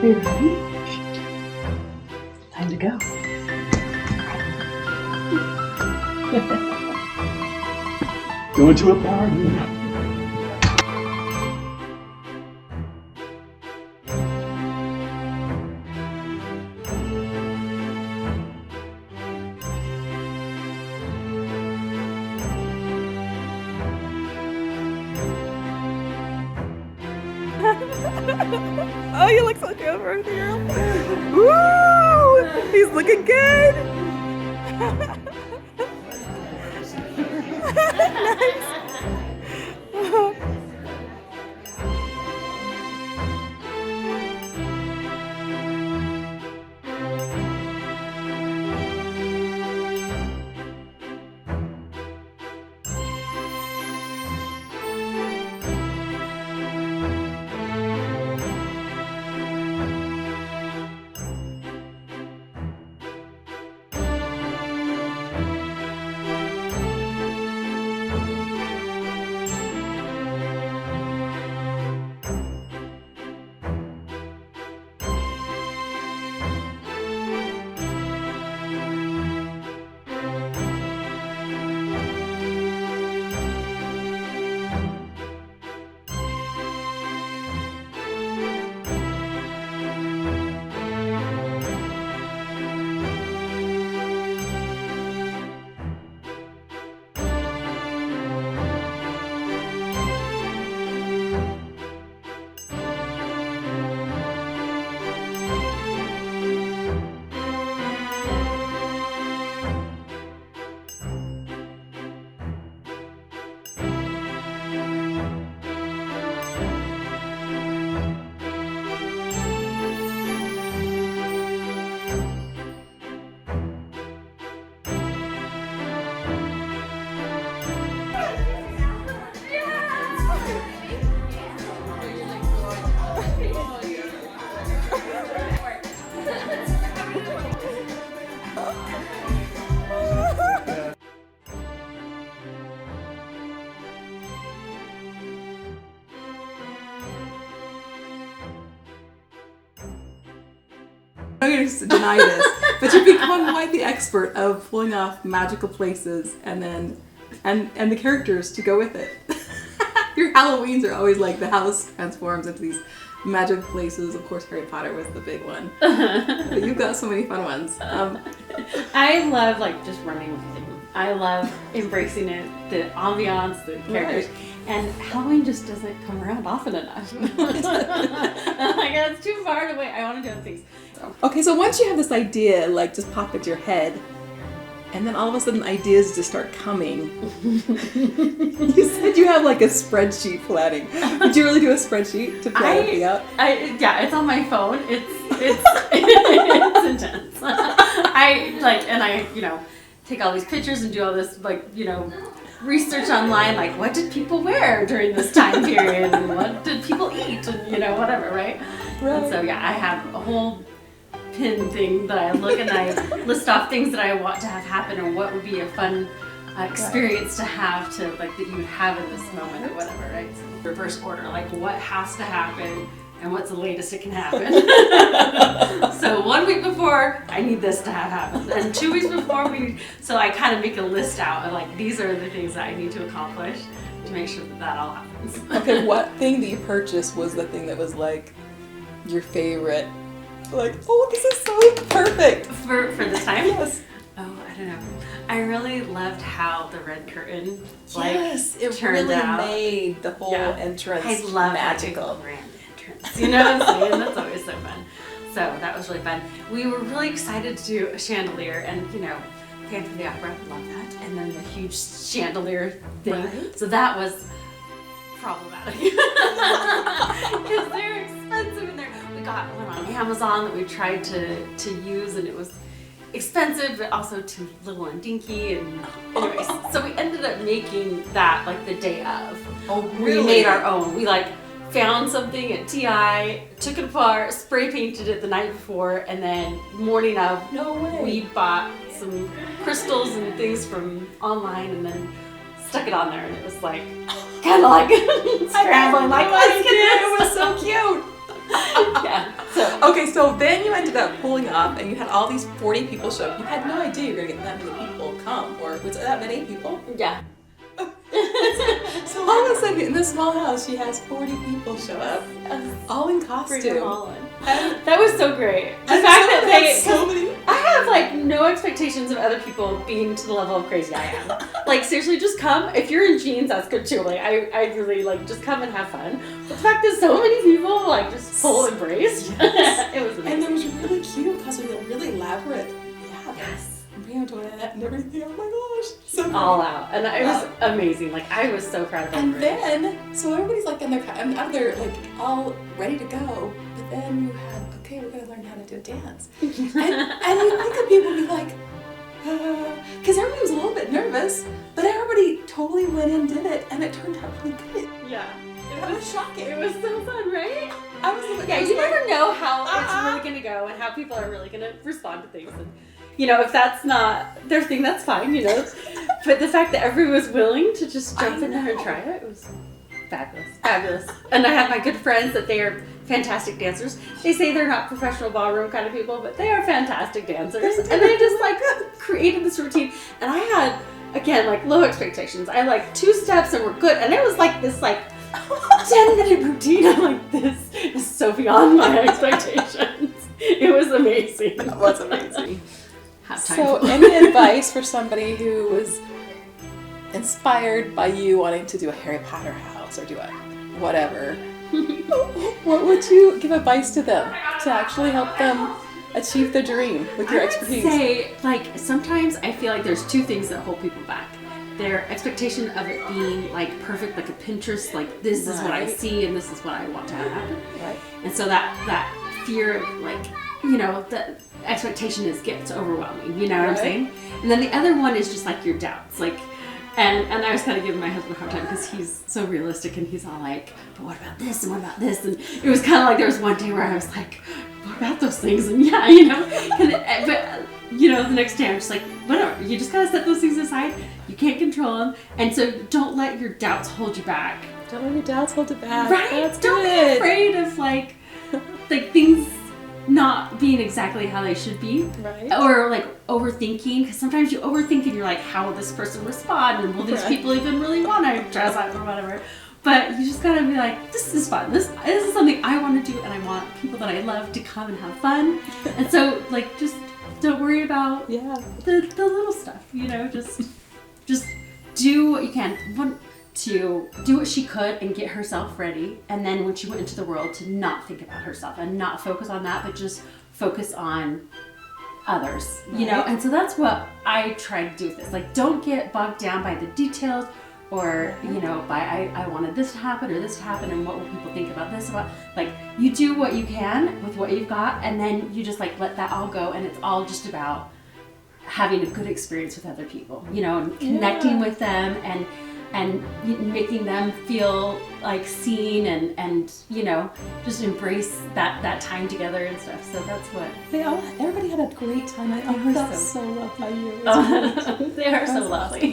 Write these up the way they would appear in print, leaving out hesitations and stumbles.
You ready? Time to go. Going to a party. Oh, you look so good for a girl. Woo! He's looking good. Nice. I'm not going to deny this, but you've become quite the expert of pulling off magical places and then and the characters to go with it. Your Halloweens are always like the house transforms into these magical places. Of course, Harry Potter was the big one, but you've got so many fun ones. I love like just running with the theme. I love embracing it, the ambiance, the characters. Right. And Halloween just doesn't come around often enough. Like, it's too far away. I want to do other things. Okay, so once you have this idea, like, just pop into your head, and then all of a sudden ideas just start coming. You said you have like a spreadsheet planning. Did you really do a spreadsheet to plan everything out? Yeah, it's on my phone. It's it's intense. I take all these pictures and do all this research online, like what did people wear during this time period and what did people eat and whatever, right? And so I have a whole pin thing that I look and I list off things that I want to have happen or what would be a fun experience to have to that you would have in this moment or whatever, right? So reverse order, like what has to happen and what's the latest it can happen. So 1 week before, I need this to have happened. And 2 weeks before, so I kind of make a list out of like, these are the things that I need to accomplish to make sure that all happens. Okay, what thing that you purchased was the thing that was like your favorite? Like, oh, this is so perfect. For this time? Yes. Oh, I don't know. I really loved how the red curtain it turned really out. Made the whole entrance I love magical. Grand entrance. You know what I'm saying? That's always so fun. So that was really fun. We were really excited to do a chandelier and Phantom of the Opera, love that. And then the huge chandelier thing. Right. So that was problematic. Because they're expensive and we got one on Amazon that we tried to use and it was expensive but also too little and dinky and anyways, so we ended up making that like the day of. Oh, really? We made our own. We found something at TI, took it apart, spray painted it the night before, and then morning of, we bought some crystals and things from online and then stuck it on there and it was like kind of like scrambling like let's get this. It was so cute. Yeah. So Okay, so then you ended up pulling up and you had all these 40 people show up. You had no idea you were going to get that many people come, or was it that many people? yeah. So all of a sudden in this small house, she has 40 people show up, all in Bring them costume. all in. And, That was so great. The and fact that someone they, had so many. I have like no expectations of other people being to the level of crazy I am. Like seriously, just come. If you're in jeans, that's good too. Like I really like just come and have fun. But the fact that so many people like just full embrace, it was amazing. And there was really cute costumes, they were really elaborate. Yeah. Yes. Marie Antoinette and everything. Oh my gosh. So All out, and it was amazing. Like I was so proud of them. And then, so everybody's like in their, out there, like all ready to go. But then you had, okay, we're gonna learn how to do a dance. and you think of people be like, because everybody was a little bit nervous, but everybody totally went in, did it, and it turned out really good. Yeah. That was shocking. It was so fun, right? I was Yeah, you never know how it's really gonna go and how people are really gonna respond to things. And you know, if that's not their thing, that's fine, you know. But the fact that everyone was willing to just jump in there and try it was fabulous. Fabulous. And I have my good friends that they are fantastic dancers. They say they're not professional ballroom kind of people, but they are fantastic dancers. And they just like created this routine. And I had, again, like low expectations. I like 2 steps and we're good. And it was like this like 10-minute routine. I'm like, this is so beyond my expectations. It was amazing. That was amazing. Have time So, for any advice for somebody who was inspired by you wanting to do a Harry Potter house or do a whatever? What would you give advice to them to actually help them achieve their dream with your expertise? I would say, like, sometimes I feel like there's 2 things that hold people back. Their expectation of it being, like, perfect, like a Pinterest, like, this is what I Right. see and this is what I want to have happen. Right. And so that fear of, like, you know, the expectation gets overwhelming, you know what I'm Right. saying? And then the other one is just, like, your doubts, like, and I was kind of giving my husband a hard time because he's so realistic and he's all like, but what about this and what about this? And it was kind of like there was one day where I was like, what about those things? And yeah, you know, but you know, the next day I'm just like, whatever, you just gotta set those things aside. You can't control them. And so don't let your doubts hold you back. Don't let your doubts hold it back. Right? That's Don't good. be afraid of like things not being exactly how they should be. Right. Or like overthinking, because sometimes you overthink and you're like, how will this person respond? And will these Right. people even really want to dress up or whatever? But you just gotta be like, this is fun. This is something I want to do, and I want people that I love to come and have fun. And so like, just don't worry about Yeah. the little stuff. You know, just do what you can. To do what she could and get herself ready, and then when she went into the world, to not think about herself and not focus on that, but just focus on others, you know. Right. And so that's what I try to do with this. Like, don't get bogged down by the details, or you know, by I wanted this to happen or this to happen, and what will people think about this, about like, you do what you can with what you've got, and then you just like let that all go, and it's all just about having a good experience with other people, you know, and connecting with them, and making them feel like seen, and you know, just embrace that time together and stuff. So that's what Everybody had a great time. I felt so loved by you. they are so lovely.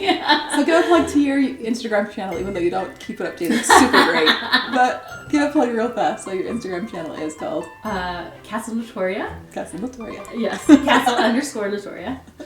So give a plug to your Instagram channel, even though you don't keep it updated. It's super great. But give a plug real fast. So your Instagram channel is called Castle Notoria. Castle Notoria. Yes, Castle _Notoria.